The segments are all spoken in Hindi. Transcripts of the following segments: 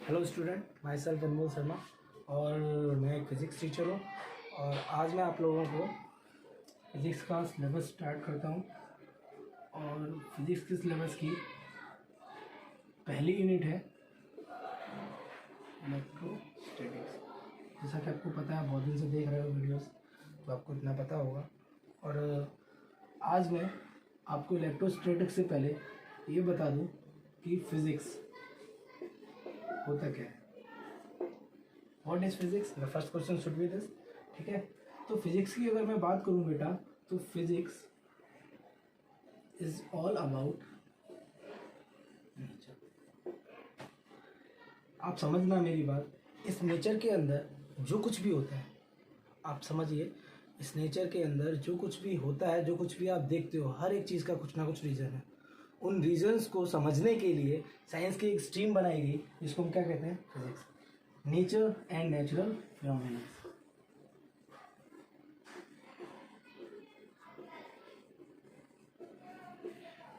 हेलो स्टूडेंट, माई सेल्फ अनमोल शर्मा और मैं एक फ़िज़िक्स टीचर हूँ। और आज मैं आप लोगों को फ़िज़िक्स का सिलेबस स्टार्ट करता हूँ। और फिज़िक्स के सिलेबस की पहली यूनिट है इलेक्ट्रोस्टैटिक्स। जैसा कि आपको पता है, बहुत दिन से देख रहे हो वीडियोस, तो आपको इतना पता होगा। और आज मैं आपको इलेक्ट्रोस्टैटिक्स से पहले ये बता दूँ कि फ़िज़िक्स होता क्या है। What is physics? The first question should be this. ठीक है, तो फिजिक्स की अगर मैं बात करूं बेटा, तो physics is all about nature. आप समझना मेरी बात, इस नेचर के अंदर जो कुछ भी होता है, आप समझिए, इस नेचर के अंदर जो कुछ भी होता है, जो कुछ भी आप देखते हो, हर एक चीज़ का कुछ ना कुछ रीज़न है। उन रीजन्स को समझने के लिए साइंस की एक स्ट्रीम बनाई गई, जिसको हम क्या कहते हैं? Physics. Nature and natural phenomena.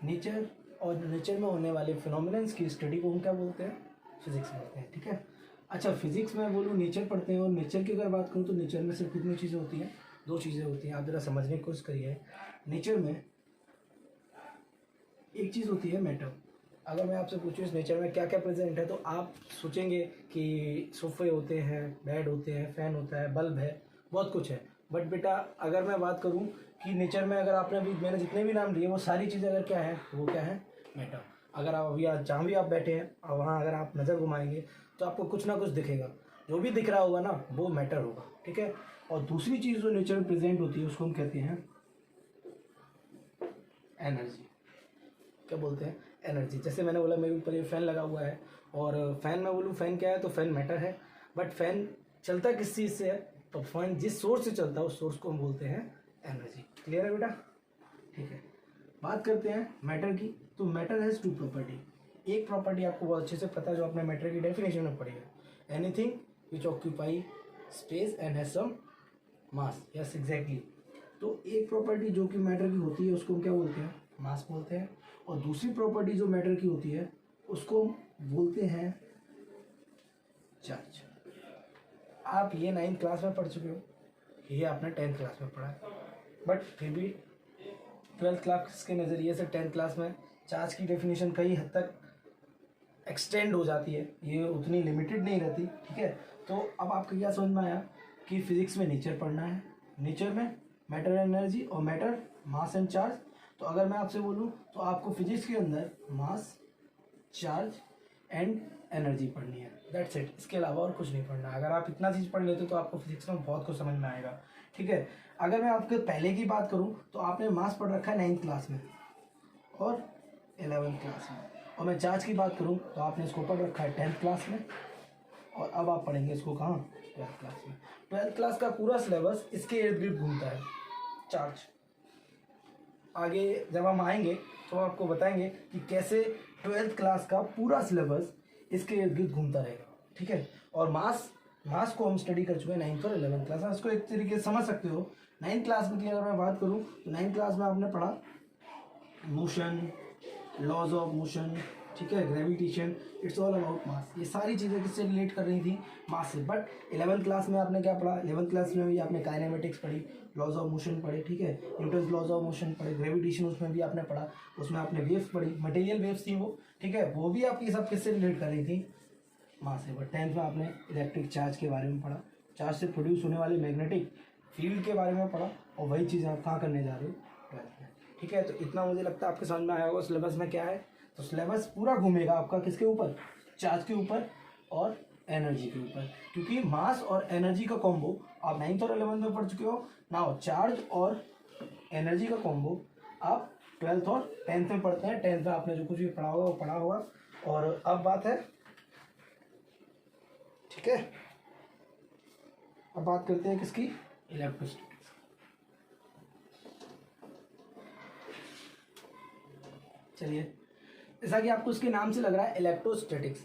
Nature और नेचर में होने वाले फिनोमिनन्स की स्टडी को हम क्या बोलते हैं? फिजिक्स बोलते हैं। ठीक है, अच्छा, फिजिक्स में बोलूँ नेचर पढ़ते हैं, और नेचर की अगर बात करूँ तो नेचर में सिर्फ कितनी चीज़ें होती हैं? दो चीज़ें होती हैं। आप ज़रा समझने की कोशिश करिए। नेचर में एक चीज़ होती है मैटर। अगर मैं आपसे पूछूँ इस नेचर में क्या क्या प्रेजेंट है, तो आप सोचेंगे कि सोफे होते हैं, बेड होते हैं, फ़ैन होता है, बल्ब है, बहुत कुछ है। बट बेटा, अगर मैं बात करूँ कि नेचर में, अगर आपने अभी मैंने जितने भी नाम लिए, वो सारी चीज़ें अगर क्या है, वो क्या है? मैटर। अगर आप अभी आज जहाँ भी आप बैठे हैं और वहाँ अगर आप नज़र घुमाएंगे तो आपको कुछ ना कुछ दिखेगा। जो भी दिख रहा होगा ना, वो मैटर होगा। ठीक है, और दूसरी चीज़ जो नेचर में प्रेजेंट होती है, उसको हम कहते हैं एनर्जी। क्या बोलते हैं? एनर्जी। जैसे मैंने बोला, मेरे ऊपर ये फ़ैन लगा हुआ है, और फ़ैन में बोलूँ फ़ैन क्या है, तो फ़ैन मैटर है। बट फ़ैन चलता किस चीज़ से है? तो फ़ैन जिस सोर्स से चलता है, उस सोर्स को हम बोलते हैं एनर्जी। क्लियर है बेटा? ठीक है, बात करते हैं मैटर की। तो मैटर हैज़ टू प्रॉपर्टी। एक प्रॉपर्टी आपको बहुत अच्छे से पता है, जो आपने मैटर की डेफिनेशन में पढ़ी है। Anything which occupy space and has some mass. Yes, exactly. तो एक प्रॉपर्टी जो कि मैटर की होती है, उसको हम क्या बोलते हैं? मास बोलते हैं। और दूसरी प्रॉपर्टी जो मैटर की होती है, उसको बोलते हैं चार्ज। आप ये 9th क्लास में पढ़ चुके हो, ये आपने 10th क्लास में पढ़ा है, बट फिर भी 12th क्लास के नज़रिए से 10th क्लास में चार्ज की डेफिनेशन कई हद तक एक्सटेंड हो जाती है, ये उतनी लिमिटेड नहीं रहती। ठीक है, तो अब आपको क्या समझ में आया कि फिजिक्स में नेचर पढ़ना है, नेचर में मैटर एंड एनर्जी, और मैटर मास एंड चार्ज। तो अगर मैं आपसे बोलूँ तो आपको फिजिक्स के अंदर मास, चार्ज एंड एनर्जी पढ़नी है। दैट्स इट, इसके अलावा और कुछ नहीं पढ़ना। अगर आप इतना चीज़ पढ़ लेते तो आपको फिजिक्स में बहुत कुछ समझ में आएगा। ठीक है, अगर मैं आपके पहले की बात करूँ तो आपने मास पढ़ रखा है 9th क्लास में और 11th क्लास में, और मैं चार्ज की बात करूँ तो आपने इसको पढ़ रखा है 10th क्लास में, और अब आप पढ़ेंगे इसको कहाँ? 12th क्लास में। 12th क्लास का पूरा सिलेबस इसके इर्द गिर्द घूमता है, चार्ज। आगे जब हम आएंगे तो आपको बताएंगे कि कैसे 12th क्लास का पूरा सिलेबस इसके इर्द गिर्द घूमता रहेगा। ठीक है, और मास को हम स्टडी कर चुके हैं 9th और 11th क्लास में। इसको एक तरीके से समझ सकते हो। 9th क्लास में की अगर मैं बात करूँ तो 9th क्लास में आपने पढ़ा मोशन, लॉज ऑफ मोशन, ठीक है, gravitation, it's all about mass. ये सारी चीज़ें किससे रिलेट कर रही थी? मास से। बट 11th क्लास में आपने क्या पढ़ा? 11th क्लास में भी आपने काइनेमेटिक्स पढ़ी, लॉज ऑफ मोशन पढ़े, ठीक है, न्यूटन्स लॉज ऑफ मोशन पढ़े, ग्रेविटेशन उसमें भी आपने पढ़ा, उसमें आपने वेव्स पढ़ी, मटेरियल वेव्स थी वो, ठीक है, वो भी आपकी सब किससे रिलेट कर रही थी? मास से। बट 10th में आपने इलेक्ट्रिक चार्ज के बारे में पढ़ा, चार्ज से प्रोड्यूस होने वाले मैग्नेटिक फील्ड के बारे में पढ़ा, और वही चीज़ आप कहाँ करने जा रहे हो? 12th में। ठीक है, तो इतना मुझे लगता है आपके समझ में आया होगा सिलेबस में क्या है। तो सिलेबस पूरा घूमेगा आपका किसके ऊपर? चार्ज के ऊपर और एनर्जी के ऊपर, क्योंकि मास और एनर्जी का कॉम्बो आप 9th और 11th में पढ़ चुके हो। नाउ चार्ज और एनर्जी का कॉम्बो आप 12th और 10th में पढ़ते हैं। 10th में आपने जो कुछ भी पढ़ा होगा वो पढ़ा होगा। और अब बात है, ठीक है, अब बात करते हैं किसकी? इलेक्ट्रोस्टैटिक्स। चलिए, जैसा कि आपको इसके नाम से लग रहा है इलेक्ट्रोस्टैटिक्स,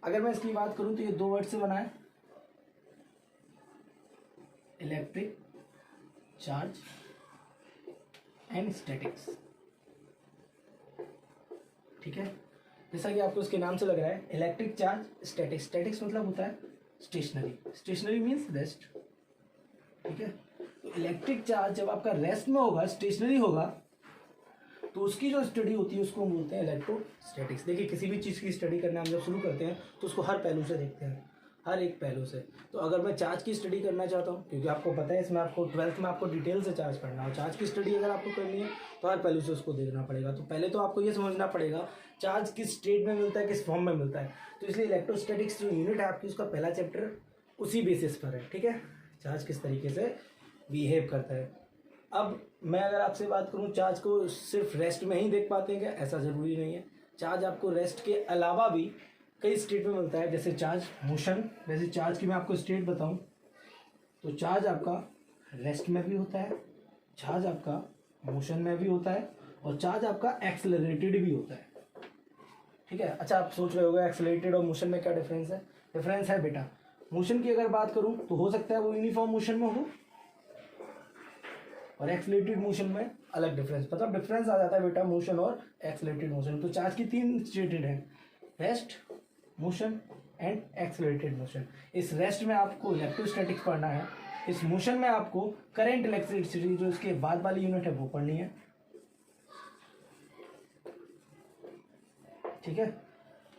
अगर मैं इसकी बात करूं तो ये दो वर्ड से बना है, इलेक्ट्रिक चार्ज एंड स्टैटिक्स। ठीक है, जैसा कि आपको उसके नाम से लग रहा है, इलेक्ट्रिक चार्ज स्टैटिक्स। स्टैटिक्स मतलब होता है स्टेशनरी, स्टेशनरी मीन्स रेस्ट, ठीक है। तो इलेक्ट्रिक चार्ज जब आपका रेस्ट में होगा, स्टेशनरी होगा, तो उसकी जो स्टडी होती है उसको हम बोलते हैं इलेक्ट्रोस्टैटिक्स। देखिए किसी भी चीज़ की स्टडी करना हम जब शुरू करते हैं तो उसको हर पहलू से देखते हैं, हर एक पहलू से। तो अगर मैं चार्ज की स्टडी करना चाहता हूँ, क्योंकि आपको पता है इसमें आपको 12th में आपको डिटेल से चार्ज पढ़ना है, चार्ज की स्टडी अगर आपको करनी है तो हर पहलू से उसको देखना पड़ेगा। तो पहले तो आपको ये समझना पड़ेगा चार्ज किस स्टेट में मिलता है, किस फॉर्म में मिलता है। तो इसलिए इलेक्ट्रोस्टैटिक्स जो यूनिट है आपकी, उसका पहला चैप्टर उसी बेसिस पर है, ठीक है, चार्ज किस तरीके से बिहेव करता है। अब मैं अगर आपसे बात करूं, चार्ज को सिर्फ रेस्ट में ही देख पाते हैं क्या? ऐसा ज़रूरी नहीं है। चार्ज आपको रेस्ट के अलावा भी कई स्टेट में मिलता है, जैसे चार्ज मोशन। वैसे चार्ज की मैं आपको स्टेट बताऊं तो चार्ज आपका रेस्ट में भी होता है, चार्ज आपका मोशन में भी होता है, और चार्ज आपका एक्सेलरेटेड भी होता है, ठीक है। अच्छा, आप सोच रहे होगे एक्सेलरेटेड और मोशन में क्या डिफरेंस है? डिफरेंस है बेटा, मोशन की अगर बात करूं तो हो सकता है वो यूनिफॉर्म मोशन में हो, और एक्सेलरेटेड मोशन में अलग डिफरेंस, मतलब डिफरेंस आ जाता है बेटा मोशन और एक्सेलरेटेड मोशन। तो चार्ज की 3 स्टेटेड हैं, rest, motion and accelerated motion. इस रेस्ट में आपको इलेक्ट्रोस्टैटिक्स पढ़ना है, इस मोशन में आपको करंट इलेक्ट्रिसिटी जो इसके बाद वाली यूनिट है वो पढ़नी है, ठीक है,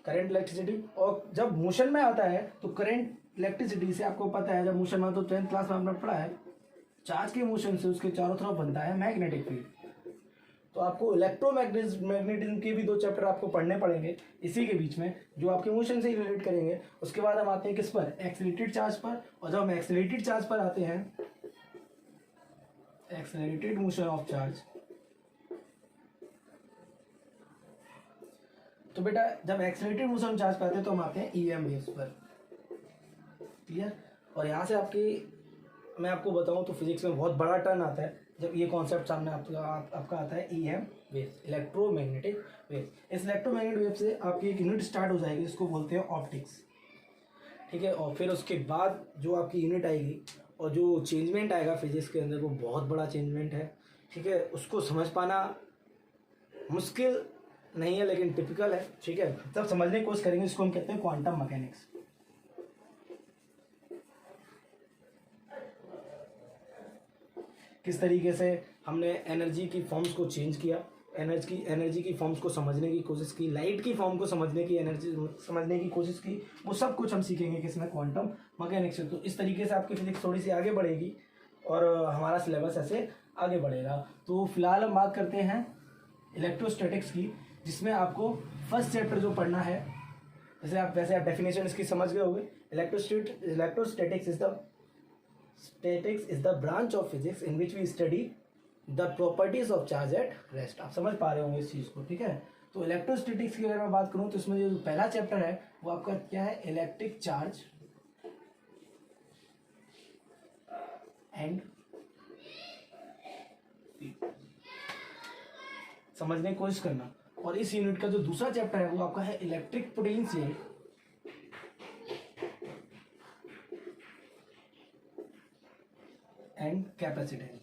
करंट इलेक्ट्रिसिटी। और जब मोशन में आता है तो करंट इलेक्ट्रिसिटी से आपको पता है, जब मोशन में, तो 10th क्लास में आपने पढ़ा है, चार्ज के मोशन से उसके चारों तरफ बनता है मैग्नेटिक फील्ड। तो आपको इलेक्ट्रोमैग्नेटिज्म के भी 2 चैप्टर आपको पढ़ने पड़ेंगे इसी के बीच में, जो आपके मोशन से ही रिलेट करेंगे। उसके बाद हम आते हैं किस पर? एक्सेलरेटेड चार्ज पर। और जब हम एक्सेलरेटेड चार्ज पर आते हैं, एक्सेलरेटेड मोशन ऑफ चार्ज, तो बेटा जब एक्सेलरेटेड मोशन चार्ज पर आते हैं तो हम आते हैं ईएम वेव्स पर, क्लियर। और यहाँ से मैं आपको बताऊं तो फिजिक्स में बहुत बड़ा टर्न आता है जब ये कॉन्सेप्ट सामने आपका आता है, ईएम वेव्स, इलेक्ट्रोमैग्नेटिक वेव्स। इस इलेक्ट्रोमैग्नेटिक वेव से आपकी एक यूनिट स्टार्ट हो जाएगी जिसको बोलते हैं ऑप्टिक्स, ठीक है। और फिर उसके बाद जो आपकी यूनिट आएगी और जो चेंजमेंट आएगा फिजिक्स के अंदर, वो बहुत बड़ा चेंजमेंट है, ठीक है। उसको समझ पाना मुश्किल नहीं है लेकिन टिपिकल है, ठीक है। तब समझने की कोशिश करेंगे, इसको हम कहते हैं क्वांटम मैकेनिक्स। किस तरीके से हमने एनर्जी की फॉर्म्स को चेंज किया, एनर्जी की फॉर्म्स को समझने की कोशिश की, लाइट की फॉर्म को समझने की कोशिश की, वो सब कुछ हम सीखेंगे किसमें? क्वांटम मैकेनिक्स से। तो इस तरीके से आपकी फिजिक्स थोड़ी सी आगे बढ़ेगी और हमारा सिलेबस ऐसे आगे बढ़ेगा। तो फिलहाल हम बात करते हैं इलेक्ट्रोस्टैटिक्स की, जिसमें आपको फर्स्ट चैप्टर जो पढ़ना है, वैसे आप डेफिनेशन इसकी समझ गए होंगे। Statics is the branch of physics in which we study the properties of charge at rest। आप समझ पा रहे होंगे इस चीज़ को, ठीक है। तो इलेक्ट्रोस्टैटिक्स की अगर मैं बात करूं तो इसमें जो पहला चैप्टर है वो आपका क्या है? इलेक्ट्रिक चार्ज एंड समझने की कोशिश करना। और इस यूनिट का जो दूसरा चैप्टर है वो आपका है इलेक्ट्रिक पोटेंशियल एंड कैपेसिटेंस,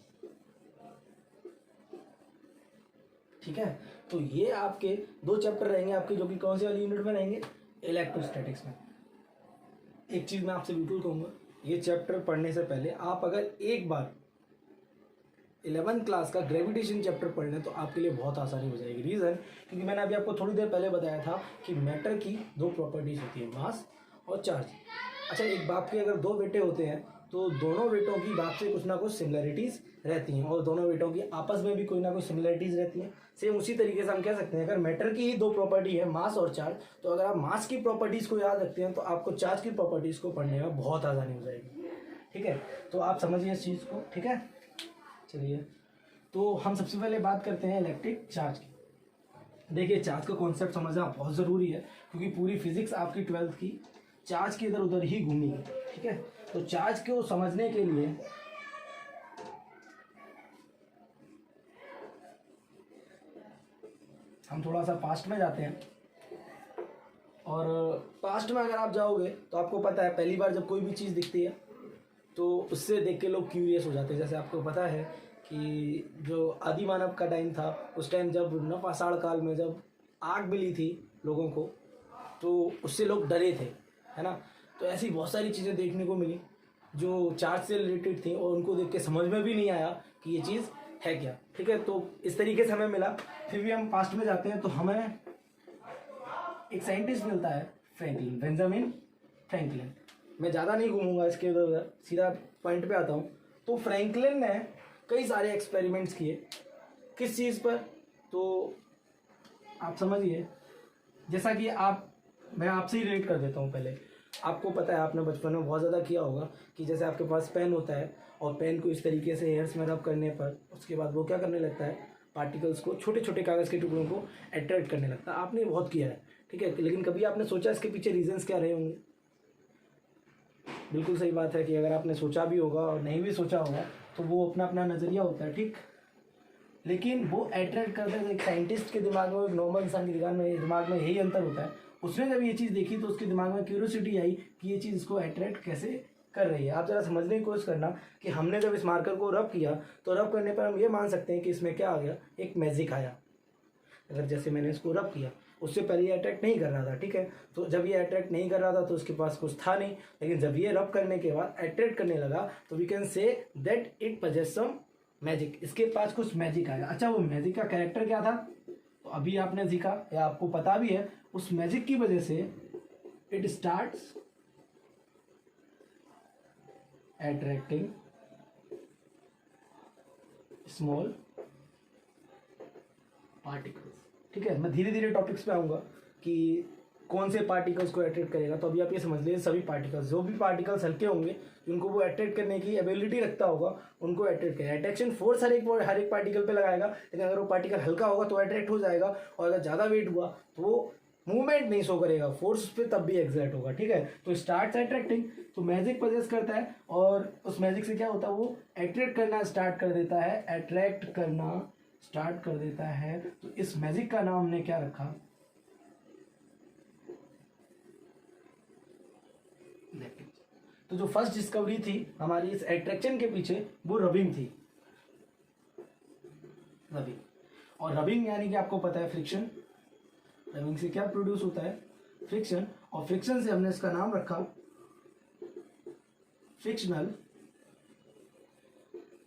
ठीक है। तो ये आपके 2 चैप्टर रहेंगे आपके, जो कि कौन से वाली यूनिट में रहेंगे? इलेक्ट्रोस्टैटिक्स में। एक चीज मैं आपसे बिल्कुल कहूंगा, ये चैप्टर पढ़ने से पहले आप अगर एक बार 11th क्लास का ग्रेविटेशन चैप्टर पढ़ लें तो आपके लिए बहुत आसानी हो जाएगी। रीज़न, क्योंकि मैंने अभी आपको थोड़ी देर पहले बताया था कि मैटर की 2 प्रॉपर्टीज होती है, मास और चार्ज। अच्छा, एक बाप के अगर 2 बेटे होते हैं तो दोनों बेटों की बाप से कुछ ना कुछ सिमिलरिटीज़ रहती हैं, और दोनों बेटों की आपस में भी कोई ना कोई सिमिलरिटीज़ रहती हैं। सेम उसी तरीके से हम कह सकते हैं, अगर मैटर की ही 2 प्रॉपर्टी है, मास और चार्ज, तो अगर आप मास की प्रॉपर्टीज़ को याद रखते हैं तो आपको चार्ज की प्रॉपर्टीज़ को पढ़ने में बहुत आसानी हो जाएगी, ठीक है। तो आप समझिए इस चीज़ को, ठीक है। चलिए, तो हम सबसे पहले बात करते हैं इलेक्ट्रिक चार्ज की। देखिए, चार्ज का कॉन्सेप्ट समझना बहुत ज़रूरी है, क्योंकि पूरी फिजिक्स आपकी 12th की चार्ज के इधर उधर ही घूमी है, ठीक है। तो चार्ज को समझने के लिए हम थोड़ा सा पास्ट में जाते हैं, और पास्ट में अगर आप जाओगे तो आपको पता है पहली बार जब कोई भी चीज़ दिखती है तो उससे देख के लोग क्यूरियस हो जाते हैं। जैसे आपको पता है कि जो आदि मानव का टाइम था, उस टाइम जब पाषाण काल में जब आग मिली थी लोगों को, तो उससे लोग डरे थे, है ना। तो ऐसी बहुत सारी चीज़ें देखने को मिली जो चार्ज से रिलेटेड थी और उनको देख के समझ में भी नहीं आया कि ये चीज़ है क्या, ठीक है। तो इस तरीके से हमें मिला। फिर भी हम पास्ट में जाते हैं तो हमें एक साइंटिस्ट मिलता है, फ्रैंकलिन, बेंजामिन फ्रैंकलिन। मैं ज़्यादा नहीं घूमूंगा इसके उधर, सीधा पॉइंट पे आता हूँ। तो फ्रैंकलिन ने कई सारे एक्सपेरिमेंट्स किए, किस चीज़ पर, तो आप समझिए। जैसा कि मैं आपसे ही रिलेट कर देता हूँ। पहले आपको पता है, आपने बचपन में बहुत ज़्यादा किया होगा कि जैसे आपके पास पेन होता है और पेन को इस तरीके से हेयर्स में रब करने पर उसके बाद वो क्या करने लगता है, पार्टिकल्स को, छोटे छोटे कागज़ के टुकड़ों को अट्रैक्ट करने लगता है। आपने बहुत किया है, ठीक है, लेकिन कभी आपने सोचा इसके पीछे रीजंस क्या रहे होंगे? बिल्कुल सही बात है कि अगर आपने सोचा भी होगा और नहीं भी सोचा होगा तो वो अपना अपना नज़रिया होता है, ठीक। लेकिन वो अट्रैक्ट करते हैं एक साइंटिस्ट के दिमाग में, एक नॉर्मल इंसान के दिमाग में यही अंतर होता है। उसने जब ये चीज़ देखी तो उसके दिमाग में क्यूरियोसिटी आई कि ये चीज़ इसको अट्रैक्ट कैसे कर रही है। आप ज़रा समझने की कोशिश करना कि हमने जब इस मार्कर को रब किया तो रब करने पर हम ये मान सकते हैं कि इसमें क्या आ गया, एक मैजिक आया। अगर जैसे मैंने इसको रब किया, उससे पहले ये अट्रैक्ट नहीं कर रहा था, ठीक है। तो जब ये अट्रैक्ट नहीं कर रहा था तो उसके पास कुछ था नहीं, लेकिन जब ये रब करने के बाद अट्रैक्ट करने लगा तो we can say that it possess some magic, इसके पास कुछ मैजिक आया। अच्छा, वो मैजिक का कैरेक्टर क्या था, तो अभी आपने सीखा या आपको पता भी है। उस मैजिक की वजह से it starts attracting small particles, ठीक है। मैं धीरे धीरे टॉपिक्स पे आऊँगा कि कौन से पार्टिकल्स को अट्रैक्ट करेगा। तो अभी आप ये समझ लीजिए, सभी पार्टिकल्स, जो भी पार्टिकल्स हल्के होंगे जिनको वो अट्रैक्ट करने की एबिलिटी रखता होगा उनको अट्रैक्ट करेगा। अट्रैक्शन फोर्स हर एक पार्टिकल पे लगाएगा, लेकिन अगर वो पार्टिकल हल्का होगा तो अट्रैक्ट हो जाएगा, और अगर ज़्यादा वेट हुआ तो वो मूवमेंट नहीं शो करेगा, फोर्स पे तब भी एग्जर्ट होगा, ठीक है। तो स्टार्ट अट्रैक्टिंग, तो मैजिक पजेस करता है और उस मैजिक से क्या होता है, वो अट्रैक्ट करना स्टार्ट कर देता है, अट्रैक्ट करना स्टार्ट कर देता है। तो इस मैजिक का नाम हमने क्या रखा, तो जो फर्स्ट डिस्कवरी थी हमारी इस अट्रैक्शन के पीछे वो रबिंग थी, रबिंग। और रबिंग यानी कि आपको पता है फ्रिक्शन। रबिंग से क्या प्रोड्यूस होता है, फ्रिक्शन, और फ्रिक्शन से हमने इसका नाम रखा frictional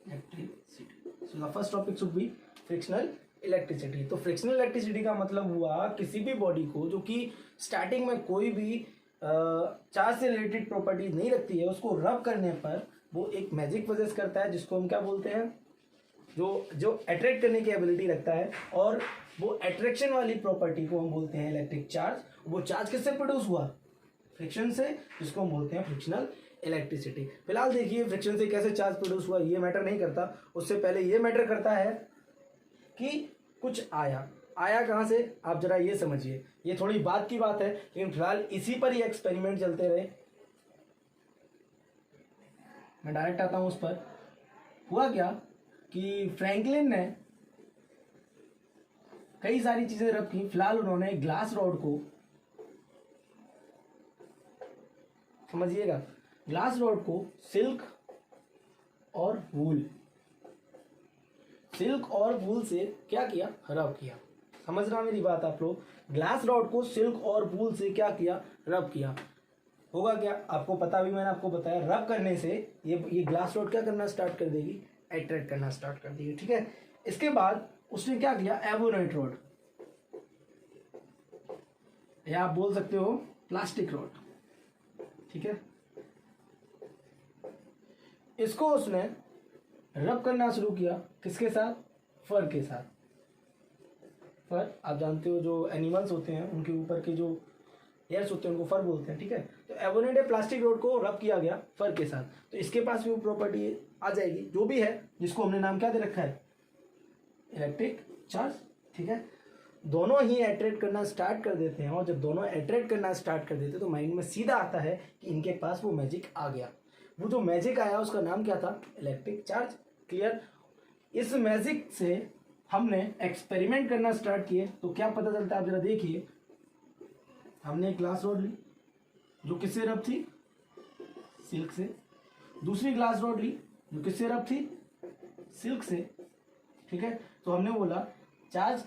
electricity. So the first topic should be frictional electricity. तो फ्रिक्शनल इलेक्ट्रिसिटी का मतलब हुआ किसी भी बॉडी को जो कि स्टार्टिंग में कोई भी चार्ज से रिलेटेड प्रॉपर्टीज नहीं रखती है, उसको रब करने पर वो एक मैजिक पजेस करता है, जिसको हम क्या बोलते हैं, जो अट्रैक्ट करने की एबिलिटी रखता है, और वो अट्रैक्शन वाली प्रॉपर्टी को हम बोलते हैं इलेक्ट्रिक चार्ज। वो चार्ज किससे प्रोड्यूस हुआ, फ्रिक्शन से, जिसको हम बोलते हैं फ्रिक्शनल इलेक्ट्रिसिटी। फिलहाल देखिए फ्रिक्शन से कैसे चार्ज प्रोड्यूस हुआ ये मैटर नहीं करता, उससे पहले ये मैटर करता है कि कुछ आया कहाँ से, आप जरा ये समझिए। ये थोड़ी बात की बात है, लेकिन फिलहाल इसी पर ही एक्सपेरिमेंट चलते रहे। मैं डायरेक्ट आता हूं उस पर। हुआ क्या कि फ्रैंकलिन ने कई सारी चीजें रब की। फिलहाल उन्होंने ग्लास रॉड को, समझिएगा, ग्लास रॉड को सिल्क और वूल से क्या किया, रब किया। समझ रहा मेरी बात आप लोग, ग्लास रॉड को सिल्क और वूल से क्या किया, रब किया। होगा क्या, आपको पता भी, मैंने आपको बताया, रब करने से ये ग्लास रॉड क्या करना स्टार्ट कर देगी, अट्रैक्ट करना स्टार्ट कर देगी, ठीक है। इसके बाद उसने क्या किया, एवोनाइट रॉड, या आप बोल सकते हो प्लास्टिक रॉड, ठीक है। इसको उसने रब करना शुरू किया, किसके साथ, फर के साथ। फर आप जानते हो, जो एनिमल्स होते हैं उनके ऊपर के जो हेयर्स होते हैं उनको फर बोलते हैं, ठीक है। तो एवोनेट प्लास्टिक रॉड को रब किया गया फर के साथ, तो इसके पास भी वो प्रॉपर्टी आ जाएगी जो भी है, जिसको हमने नाम क्या दे रखा है, इलेक्ट्रिक चार्ज, ठीक है। दोनों ही अट्रैक्ट करना स्टार्ट कर देते हैं, और जब दोनों अट्रैक्ट करना स्टार्ट कर देते हैं तो माइंड में सीधा आता है कि इनके पास वो मैजिक आ गया। वो जो मैजिक आया उसका नाम क्या था, इलेक्ट्रिक चार्ज, क्लियर। इस मैजिक से हमने एक्सपेरिमेंट करना स्टार्ट किए, तो क्या पता चलता है, आप जरा देखिए। हमने एक ग्लास रॉड ली जो किससे रब थी, सिल्क से। दूसरी ग्लास रॉड ली जो किससे रब थी, सिल्क से, ठीक है। तो हमने बोला चार्ज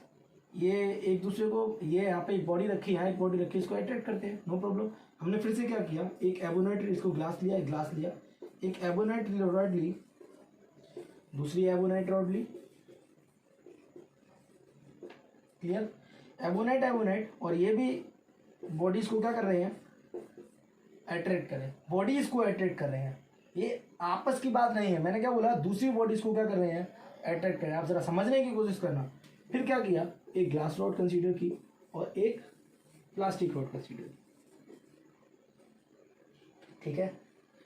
ये एक दूसरे को, ये यहाँ पे एक बॉडी रखी, यहाँ एक बॉडी रखी, इसको अट्रैक्ट करते हैं, नो प्रॉब्लम। हमने फिर से क्या किया, एक एबोनाइट, इसको ग्लास लिया, एक ग्लास लिया, एक एबोनाइट रॉड ली, दूसरी एबोनाइट रॉड ली, क्लियर। एबोनाइट और ये भी बॉडीज को क्या कर रहे हैं, अट्रैक्ट करें, बॉडीज को अट्रैक्ट कर रहे हैं। ये आपस की बात नहीं है, मैंने क्या बोला, दूसरी बॉडीज को क्या कर रहे हैं, अट्रैक्ट करें। आप जरा समझने की कोशिश करना। फिर क्या किया, एक ग्लास रॉड कंसीडर की और एक प्लास्टिक रॉड कंसीडर की, ठीक है।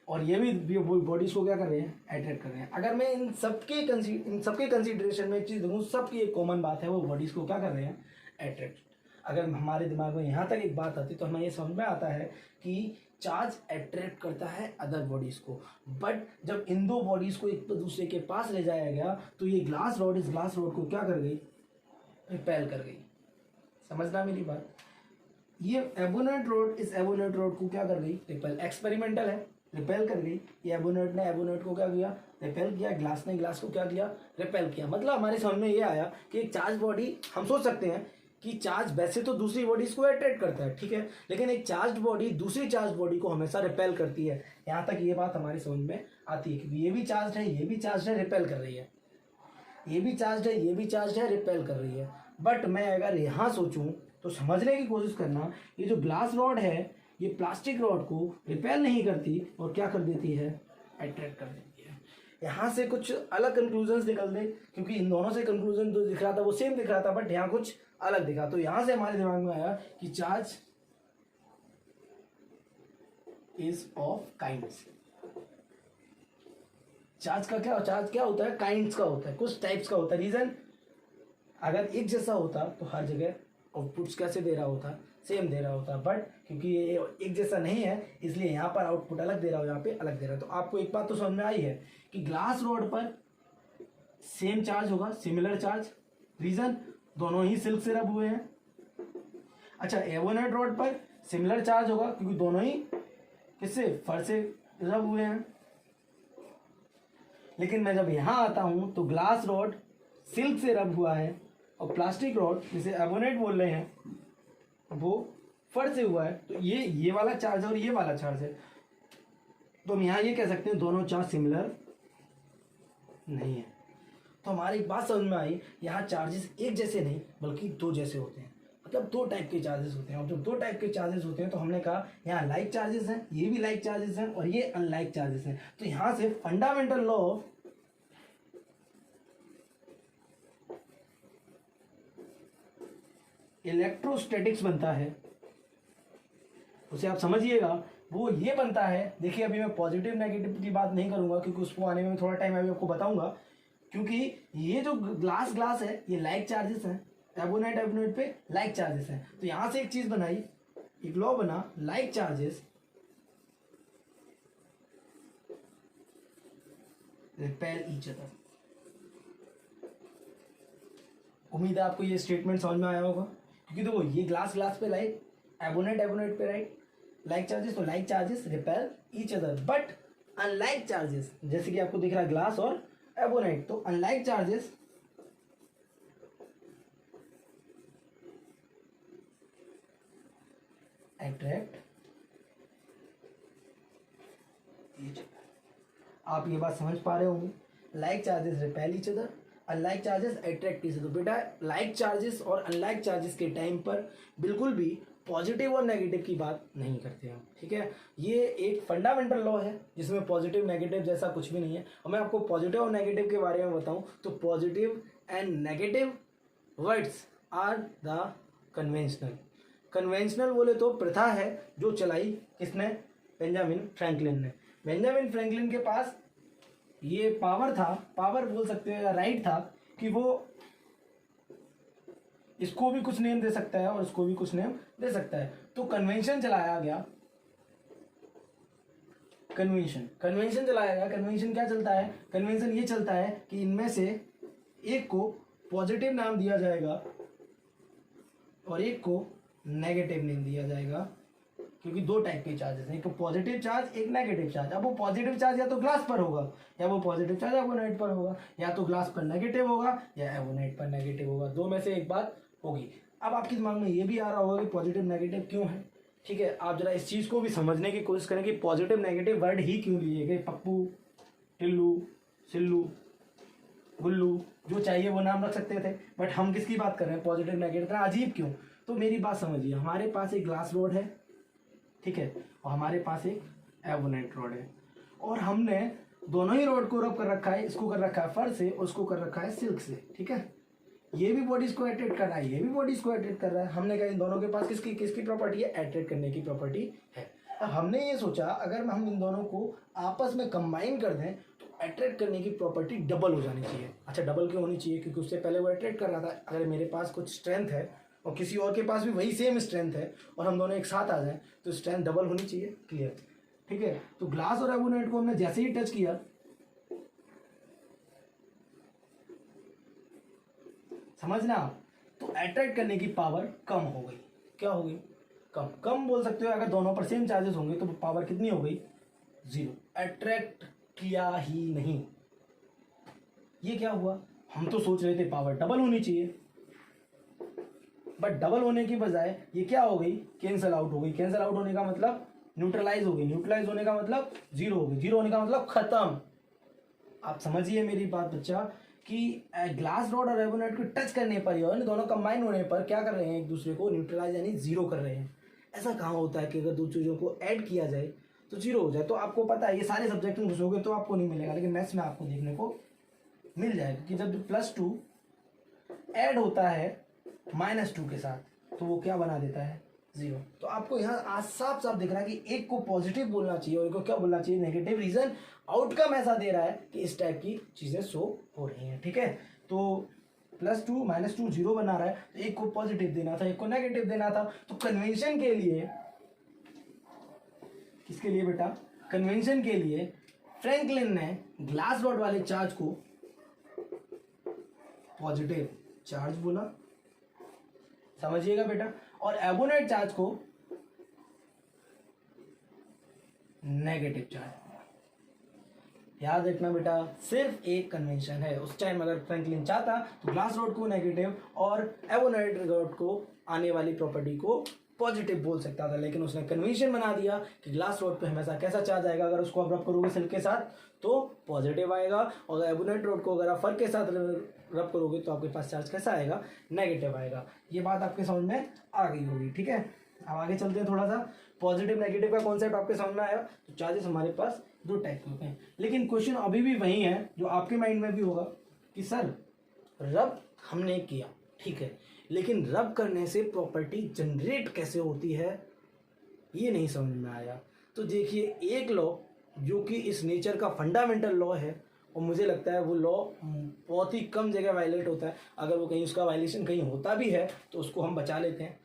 और ये भी बॉडीज को क्या कर रहे हैं, अट्रैक्ट कर रहे हैं। अगर मैं इन सबके कंसीडरेशन में एक चीज़ देखूँ, सबकी एक कॉमन बात है, वो बॉडीज को क्या कर रहे हैं, अट्रैक्ट। अगर हमारे दिमाग में यहाँ तक एक बात आती तो हमें ये समझ में आता है कि चार्ज अट्रैक्ट करता है अदर बॉडीज को, बट जब इन दो बॉडीज को एक दूसरे के पास ले जाया गया तो ये ग्लास रॉड इस ग्लास रॉड को क्या कर गई, रिपेल कर गई। समझना मेरी बात। ये एबोनाइट रॉड इस एबोनाइट रॉड को क्या कर गई, रिपेल। एक्सपेरिमेंटल है, रिपेल कर गई। ये एबोनाइट ने एबोनाइट को क्या किया, रिपेल किया। ग्लास ने ग्लास को क्या किया, रिपेल किया। मतलब हमारे समझ में ये आया कि एक चार्ज बॉडी, हम सोच सकते हैं कि चार्ज वैसे तो दूसरी बॉडीज को अट्रैक्ट करता है, ठीक है, लेकिन एक चार्ज बॉडी दूसरी चार्ज बॉडी को हमेशा रिपेल करती है। यहाँ तक ये बात हमारी समझ में आती है कि ये भी चार्ज है, ये भी चार्ज है, रिपेल कर रही है, ये भी चार्ज है, ये भी चार्ज है, रिपेल कर रही है। बट मैं अगर यहाँ सोचूं तो समझने की कोशिश करना, ये जो ग्लास रॉड है ये प्लास्टिक रॉड को रिपेल नहीं करती और क्या कर देती है, अट्रैक्ट कर देती है। यहाँ से कुछ अलग कंक्लूजन्स निकल दे, क्योंकि इन दोनों से कंक्लूजन जो दिख रहा था वो सेम दिख रहा था, बट यहाँ कुछ अलग दिखा। तो यहाँ से हमारे दिमाग में आया कि charge is of kinds. Charge क्या होता है, काइंड्स का होता है, कुछ टाइप्स का होता है। रीजन, अगर एक जैसा होता तो हर जगह आउटपुट्स कैसे दे रहा होता, सेम दे रहा होता, बट क्योंकि ये एक जैसा नहीं है इसलिए यहाँ पर आउटपुट अलग दे रहा हो, यहाँ पे अलग दे रहा है। तो आपको एक बात तो समझ में आई है कि ग्लास रॉड पर सेम चार्ज होगा, सिमिलर चार्ज। रीजन, दोनों ही सिल्क से रब हुए हैं। अच्छा, एबोनाइट रॉड पर सिमिलर चार्ज होगा क्योंकि दोनों ही किससे, फर से रब हुए हैं। लेकिन मैं जब यहाँ आता हूँ तो ग्लास रॉड सिल्क से रब हुआ है और प्लास्टिक रॉड जिसे एबोनाइट बोल रहे हैं वो फर से हुआ है। तो ये वाला चार्ज है और ये वाला चार्ज है, तो हम यहाँ ये कह सकते हैं दोनों चार्ज सिमिलर नहीं है। तो हमारी बात समझ में आई, यहाँ चार्जेस एक जैसे नहीं बल्कि दो जैसे होते हैं, मतलब दो टाइप के चार्जेस होते हैं। और जब दो टाइप के चार्जेस होते हैं तो हमने कहा यहाँ लाइक चार्जेस हैं, ये भी लाइक चार्जेस हैं और ये अनलाइक चार्जेस हैं। तो यहाँ से फंडामेंटल लॉ ऑफ इलेक्ट्रोस्टैटिक्स बनता है, उसे आप समझिएगा। वो ये बनता है, देखिए अभी मैं पॉजिटिव नेगेटिव की बात नहीं करूंगा क्योंकि उसको आने में थोड़ा टाइम अभी आपको बताऊंगा, क्योंकि ये जो ग्लास है ये लाइक चार्जेस हैं, एबोनाइट पे लाइक चार्जेस हैं। तो यहां से एक चीज बनाई, एक लॉ बना, like charges repel each other. उम्मीद है आपको ये स्टेटमेंट समझ में आया होगा, क्योंकि देखो ये ग्लास पे लाइक, एबोनाइट पे राइट लाइक चार्जेस, तो like charges repel each other. But unlike charges, जैसे कि आपको दिख रहा है ग्लास और एबोनाइट, तो unlike charges attract each other. आप ये बात समझ पा रहे होंगे, like charges repel each other, unlike charges attract each other. बेटा लाइक चार्जेस और अनलाइक चार्जेस के टाइम पर बिल्कुल भी पॉजिटिव और नेगेटिव की बात नहीं करते हम, ठीक है। ये एक फंडामेंटल लॉ है जिसमें पॉजिटिव नेगेटिव जैसा कुछ भी नहीं है। और मैं आपको पॉजिटिव और नेगेटिव के बारे में बताऊं तो positive and negative words are the conventional. Conventional बोले तो प्रथा है जो चलाई किसने, बेंजामिन फ्रैंकलिन ने। बेंजामिन फ्रैंकलिन के पास ये पावर था, पावर बोल सकते हो या राइट था, कि वो इसको भी कुछ नेम दे सकता है और इसको भी कुछ नेम दे सकता है। तो कन्वेंशन चलाया गया, कन्वेंशन चलाया गया। कन्वेंशन क्या चलता है, कन्वेंशन ये चलता है कि इनमें से एक को पॉजिटिव नाम दिया जाएगा और एक को नेगेटिव नेम दिया जाएगा, क्योंकि दो टाइप के चार्जेस हैं, एक पॉजिटिव चार्ज एक नेगेटिव चार्ज। अब वो पॉजिटिव चार्ज या तो ग्लास पर होगा या वो पॉजिटिव चार्ज एबोनाइट पर होगा, या तो ग्लास पर नेगेटिव होगा या एबोनाइट पर नेगेटिव होगा। दो में से एक बात होगी। अब आपके दिमाग में ये भी आ रहा होगा कि पॉजिटिव नेगेटिव क्यों है, ठीक है। आप जरा इस चीज़ को भी समझने की कोशिश करें कि पॉजिटिव नेगेटिव वर्ड ही क्यों लिए गए। पप्पू, टिल्लू, सिल्लू, गुल्लू, जो चाहिए वो नाम रख सकते थे, बट हम किसकी बात कर रहे हैं, पॉजिटिव नेगेटिव। इतना अजीब क्यों? तो मेरी बात समझिए, हमारे पास एक ग्लास रोड है, ठीक है, और हमारे पास एक एवोनेट रोड है, और हमने दोनों ही रोड को रब कर रखा है। इसको कर रखा है फर से, उसको कर रखा है सिल्क से, ठीक है। ये भी बॉडीज को अट्रैक्ट कर रहा है, ये भी बॉडीज को अट्रैक्ट कर रहा है। हमने कहा इन दोनों के पास किसकी किसकी प्रॉपर्टी है, अट्रैक्ट करने की प्रॉपर्टी है। अब हमने ये सोचा अगर हम इन दोनों को आपस में कंबाइन कर दें तो अट्रैक्ट करने की प्रॉपर्टी डबल हो जानी चाहिए। अच्छा, डबल क्यों होनी चाहिए? क्योंकि उससे पहले वो अट्रैक्ट कर रहा था। अगर मेरे पास कुछ स्ट्रेंथ है और किसी और के पास भी वही सेम स्ट्रेंथ है और हम दोनों एक साथ आ जाएं तो स्ट्रेंथ डबल होनी चाहिए। क्लियर, ठीक है। तो ग्लास और एबोनेट को हमने जैसे ही टच किया, समझना, तो अट्रैक्ट करने की पावर कम हो गई। क्या हो गई? कम। कम बोल सकते हो, अगर दोनों पर सेम चार्जेस होंगे तो पावर कितनी हो गई? 0। अट्रैक्ट किया ही नहीं। ये क्या हुआ? हम तो सोच रहे थे पावर डबल होनी चाहिए, बट डबल होने की बजाय ये क्या हो गई? कैंसल आउट हो गई। कैंसल आउट होने का मतलब न्यूट्रलाइज हो गई। न्यूट्रलाइज होने का मतलब 0 हो गई। 0 होने का मतलब खत्म। आप समझिए मेरी बात बच्चा कि ग्लास रॉड और एबोनेट को टच करने पर या दोनों कंबाइन होने पर क्या कर रहे हैं? एक दूसरे को न्यूट्रलाइज यानी 0 कर रहे हैं। ऐसा कहाँ होता है कि अगर दो चीज़ों को ऐड किया जाए तो 0 हो जाए? तो आपको पता है ये सारे सब्जेक्ट में घुसोगे तो आपको नहीं मिलेगा, लेकिन मैथ्स में आपको देखने को मिल जाएगा कि जब +2 ऐड होता है -2 के साथ तो वो क्या बना देता है? 0। तो आपको यहाँ आज साफ साफ दिख रहा है कि एक को पॉजिटिव बोलना चाहिए और एक को क्या बोलना चाहिए? नेगेटिव। रीजन आउटकम ऐसा दे रहा है कि इस टाइप की चीजें शो हो रही हैं, ठीक है। तो +2 -2 0 बना रहा है, तो एक को पॉजिटिव देना था, एक को नेगेटिव देना था। तो कन्वेंशन के लिए, किसके लिए बेटा? कन्वेंशन के लिए फ्रैंकलिन ने ग्लास रॉड वाले चार्ज को पॉजिटिव चार्ज बोला, समझिएगा बेटा, और एबोनेट चार्ज को नेगेटिव चार्ज। याद रखना बेटा, सिर्फ एक कन्वेंशन है। उस टाइम अगर फ्रैंकलिन चाहता तो ग्लास रॉड को नेगेटिव और एबोनेट रॉड को आने वाली प्रॉपर्टी को पॉजिटिव बोल सकता था, लेकिन उसने कन्वेंशन बना दिया कि ग्लास रॉड पे हमेशा कैसा चार्ज आएगा? अगर उसको आप रब करोगे सिल्क के साथ तो पॉजिटिव आएगा, और एबोनेट रॉड को अगर आप फर के साथ रब करोगे तो आपके पास चार्ज कैसा आएगा? नेगेटिव आएगा। ये बात आपके समझ में आ गई होगी, ठीक है। अब आगे चलते हैं थोड़ा सा। पॉजिटिव नेगेटिव का कॉन्सेप्ट आपके समझ में आया। तो चार्जेस हमारे पास 2 टाइप के होते हैं, लेकिन क्वेश्चन अभी भी वही है जो आपके माइंड में भी होगा कि सर रब हमने किया, ठीक है, लेकिन रब करने से प्रॉपर्टी जनरेट कैसे होती है ये नहीं समझ में आया। तो देखिए, एक लॉ जो कि इस नेचर का फंडामेंटल लॉ है, और मुझे लगता है वो लॉ बहुत ही कम जगह वायलेट होता है। अगर वो कहीं उसका वायलेशन कहीं होता भी है तो उसको हम बचा लेते हैं।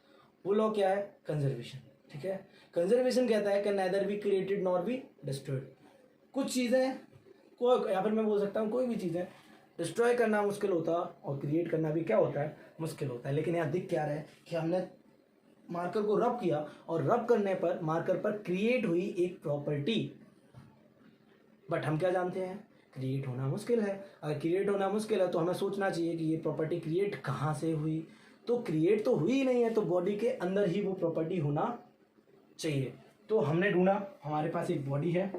वो लॉ क्या है? कंजर्वेशन, ठीक है। कंजर्वेशन कहता है कि nether be created nor be destroyed. कुछ चीज़ें को, या फिर मैं बोल सकता हूँ कोई भी चीज़ें डिस्ट्रॉय करना मुश्किल होता और क्रिएट करना भी क्या होता है? मुश्किल होता है। लेकिन यहाँ दिख क्या रहा है कि हमने मार्कर को रब किया और रब करने पर मार्कर पर क्रिएट हुई एक प्रॉपर्टी, बट हम क्या जानते हैं? क्रिएट होना मुश्किल है। अगर क्रिएट होना मुश्किल है तो हमें सोचना चाहिए कि ये प्रॉपर्टी क्रिएट कहाँ से हुई। तो क्रिएट तो हुई नहीं है, तो बॉडी के अंदर ही वो प्रॉपर्टी होना चाहिए। तो हमने ढूंढा, हमारे पास एक बॉडी है,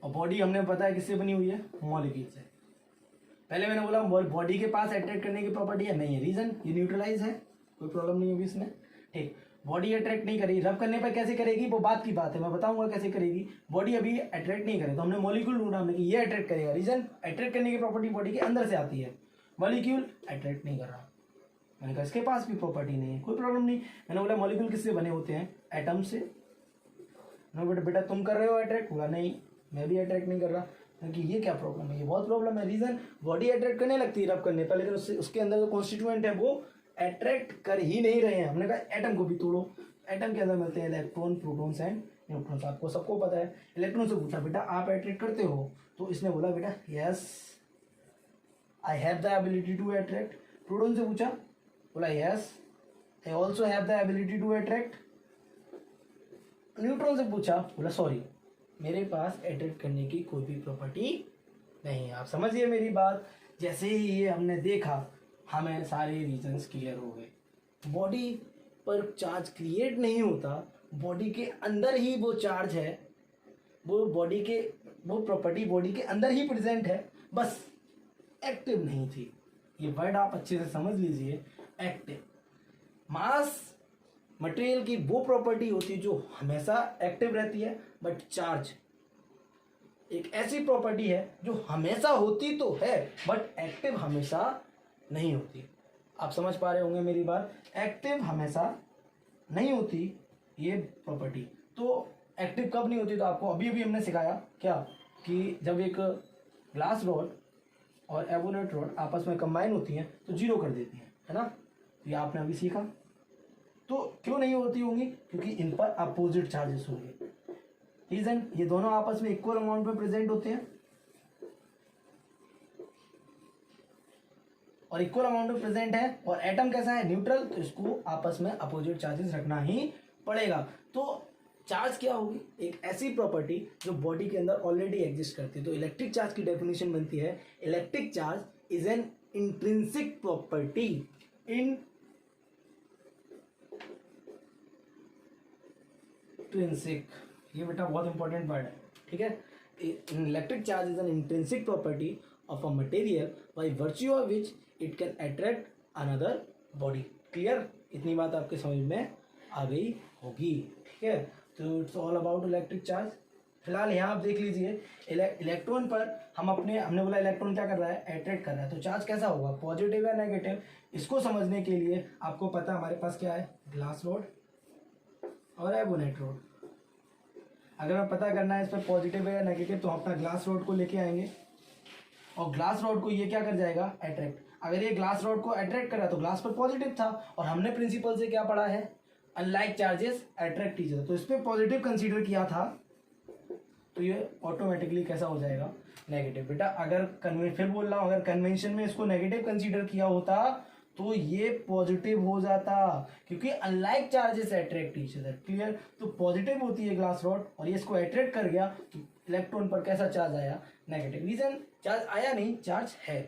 और बॉडी हमने पता है किससे बनी हुई है? मॉलिक्यूल से। पहले मैंने बोला बॉडी के पास अट्रैक्ट करने की प्रॉपर्टी है, नहीं है। रीजन, ये न्यूट्रलाइज है, कोई प्रॉब्लम नहीं होगी इसमें, ठीक। बॉडी अट्रैक्ट नहीं करेगी, रब करने पर कैसे करेगी वो बात की बात है, मैं बताऊंगा कैसे करेगी। बॉडी अभी अट्रैक्ट नहीं करे तो हमने मॉलिक्यूल ढूंढा, हमने कि ये अट्रैक्ट करेगा। रीजन, अट्रैक्ट करने की प्रॉपर्टी बॉडी के अंदर से आती है, मॉलिक्यूल अट्रैक्ट नहीं कर रहा। मैंने कहा इसके पास भी प्रॉपर्टी नहीं है, कोई प्रॉब्लम नहीं। मैंने बोला मॉलिक्यूल किससे बने होते हैं? एटम से। मैंने बेटा तुम कर रहे हो अट्रैक्ट? बोला नहीं, मैं भी अट्रैक्ट नहीं कर रहा। कि ये क्या प्रॉब्लम है? ये बहुत प्रॉब्लम है। रीजन, बॉडी अट्रैक्ट करने लगती है रब करने पर, लेकिन उसके अंदर जो कॉन्स्टिट्यूएंट है वो अट्रैक्ट कर ही नहीं रहे हैं। हमने कहा एटम को भी तोड़ो। एटम के अंदर मिलते हैं इलेक्ट्रॉन, प्रोटॉन्स एंड न्यूट्रॉन्स। आपको सबको पता है। इलेक्ट्रॉन से पूछा बेटा आप अट्रैक्ट करते हो? तो इसने बोला बेटा yes I have the ability to attract. Proton से पूछा, बोला yes I also have the ability to attract. Neutron से पूछा, बोला सॉरी मेरे पास अट्रैक्ट करने की कोई भी प्रॉपर्टी नहीं है। आप समझिए मेरी बात। जैसे ही ये हमने देखा, हमें सारे रीजंस क्लियर हो गए। बॉडी पर चार्ज क्रिएट नहीं होता, बॉडी के अंदर ही वो चार्ज है, वो बॉडी के वो प्रॉपर्टी बॉडी के अंदर ही प्रेजेंट है, बस एक्टिव नहीं थी। ये वर्ड आप अच्छे से समझ लीजिए, एक्टिव। मास मटेरियल की वो प्रॉपर्टी होती है जो हमेशा एक्टिव रहती है, बट चार्ज एक ऐसी प्रॉपर्टी है जो हमेशा होती तो है बट एक्टिव हमेशा नहीं होती। आप समझ पा रहे होंगे मेरी बात, एक्टिव हमेशा नहीं होती ये प्रॉपर्टी। तो एक्टिव कब नहीं होती, तो आपको अभी अभी हमने सिखाया क्या, कि जब एक ग्लास रॉड और एवोनेट रॉड आपस में कंबाइन होती हैं तो जीरो कर देती हैं, है ना। तो ये आपने अभी सीखा। तो क्यों नहीं होती होंगी, क्योंकि इन पर अपोजिट चार्जेस होंगे। रीजन, ये दोनों आपस में इक्वल अमाउंट में प्रेजेंट होते हैं और इक्वल अमाउंट में प्रेजेंट है, और एटम कैसा है, न्यूट्रल, तो इसको आपस में अपोजिट चार्जेस रखना ही पड़ेगा। तो चार्ज क्या होगी, एक ऐसी प्रॉपर्टी जो बॉडी के अंदर ऑलरेडी एग्जिस्ट करती है। तो इलेक्ट्रिक चार्ज की डेफिनेशन बनती है, electric charge is an intrinsic property intrinsic, ये बेटा बहुत इंपॉर्टेंट वर्ड है, ठीक है। Electric charge is an intrinsic property of a material by virtue of which it can attract another body. Clear, इतनी बात आपके समझ में आ गई होगी, ठीक है। तो it's all about electric charge. फिलहाल यहाँ आप देख लीजिए, इलेक्ट्रॉन पर हमने बोला इलेक्ट्रॉन क्या कर रहा है, अट्रैक्ट कर रहा है। तो चार्ज कैसा होगा, पॉजिटिव या नेगेटिव, इसको समझने के लिए आपको पता हमारे पास क्या है, ग्लास रॉड और एवोनेट रॉड। अगर हमें पता करना है इस पर पॉजिटिव है या नेगेटिव, तो हम अपना ग्लास रॉड को लेके आएंगे और ग्लास रॉड को ये क्या कर जाएगा, अट्रैक्ट। अगर ये ग्लास रॉड को अट्रैक्ट कर रहा है तो ग्लास पर पॉजिटिव था, और हमने प्रिंसिपल से क्या पढ़ा है, unlike charges attract each other, तो इस पर पॉजिटिव कंसीडर किया था, तो ये ऑटोमेटिकली कैसा हो जाएगा, नेगेटिव। बेटा अगर फिर बोल रहा हूँ, अगर कन्वेंशन में इसको नेगेटिव कंसीडर किया होता तो ये पॉजिटिव हो जाता, क्योंकि unlike charges attract each other. Clear, तो पॉजिटिव होती है ग्लास रॉड और ये इसको अट्रैक्ट कर गया, तो इलेक्ट्रॉन पर कैसा चार्ज आया, नेगेटिव। रीजन, चार्ज आया नहीं, चार्ज है,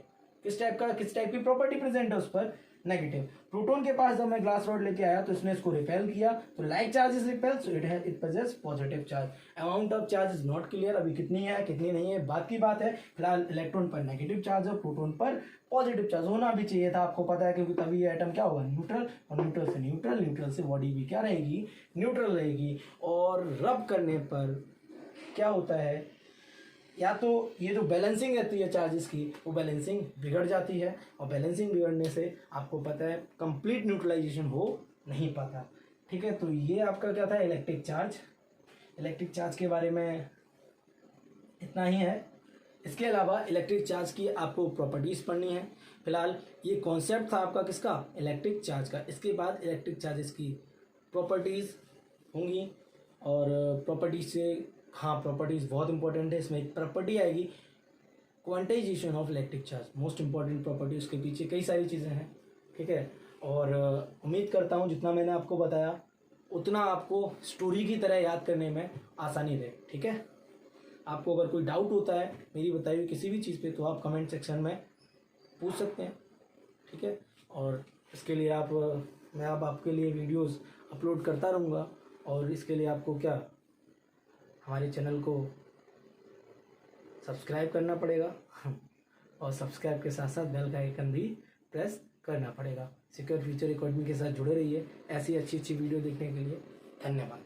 किस टाइप की प्रॉपर्टी प्रेजेंट है उस पर, नेगेटिव। प्रोटॉन के पास जब मैं ग्लास रॉड लेके आया तो इसने इसको रिपेल किया, तो like charge is repel, so it possess positive charge. Amount of charge is not clear, अभी कितनी है कितनी नहीं है बात की बात है। फिलहाल इलेक्ट्रॉन पर नेगेटिव चार्ज है, प्रोटॉन पर पॉजिटिव चार्ज होना भी चाहिए था, आपको पता है, क्योंकि तभी ये एटम क्या होगा, न्यूट्रल, और न्यूट्रल से न्यूट्रल से बॉडी भी क्या रहेगी, न्यूट्रल रहेगी। और रब करने पर क्या होता है, या तो ये जो बैलेंसिंग रहती है चार्जेस की, वो बैलेंसिंग बिगड़ जाती है, और बैलेंसिंग बिगड़ने से आपको पता है कंप्लीट न्यूट्रलाइजेशन हो नहीं पाता, ठीक है। तो ये आपका क्या था, इलेक्ट्रिक चार्ज। इलेक्ट्रिक चार्ज के बारे में इतना ही है। इसके अलावा इलेक्ट्रिक चार्ज की आपको प्रॉपर्टीज़ पढ़नी है। फिलहाल ये कॉन्सेप्ट था आपका किसका, इलेक्ट्रिक चार्ज का। इसके बाद इलेक्ट्रिक चार्जेस की प्रॉपर्टीज़ होंगी, और प्रॉपर्टीज से, हाँ प्रॉपर्टीज़ बहुत इंपॉर्टेंट है। इसमें एक प्रॉपर्टी आएगी quantization of electric charge, most important property, उसके पीछे कई सारी चीज़ें हैं, ठीक है। और उम्मीद करता हूँ जितना मैंने आपको बताया उतना आपको स्टोरी की तरह याद करने में आसानी रहे, ठीक है। आपको अगर कोई डाउट होता है मेरी बताई हुई किसी भी चीज़ पे, तो आप कमेंट सेक्शन में पूछ सकते हैं, ठीक है। और इसके लिए मैं अब आपके लिए वीडियोस अपलोड करता रहूँगा, और इसके लिए आपको क्या, हमारे चैनल को सब्सक्राइब करना पड़ेगा और सब्सक्राइब के साथ साथ बेल का आइकन भी प्रेस करना पड़ेगा। सिक्योर फ्यूचर अकेडमी के साथ जुड़े रहिए ऐसी अच्छी वीडियो देखने के लिए। धन्यवाद।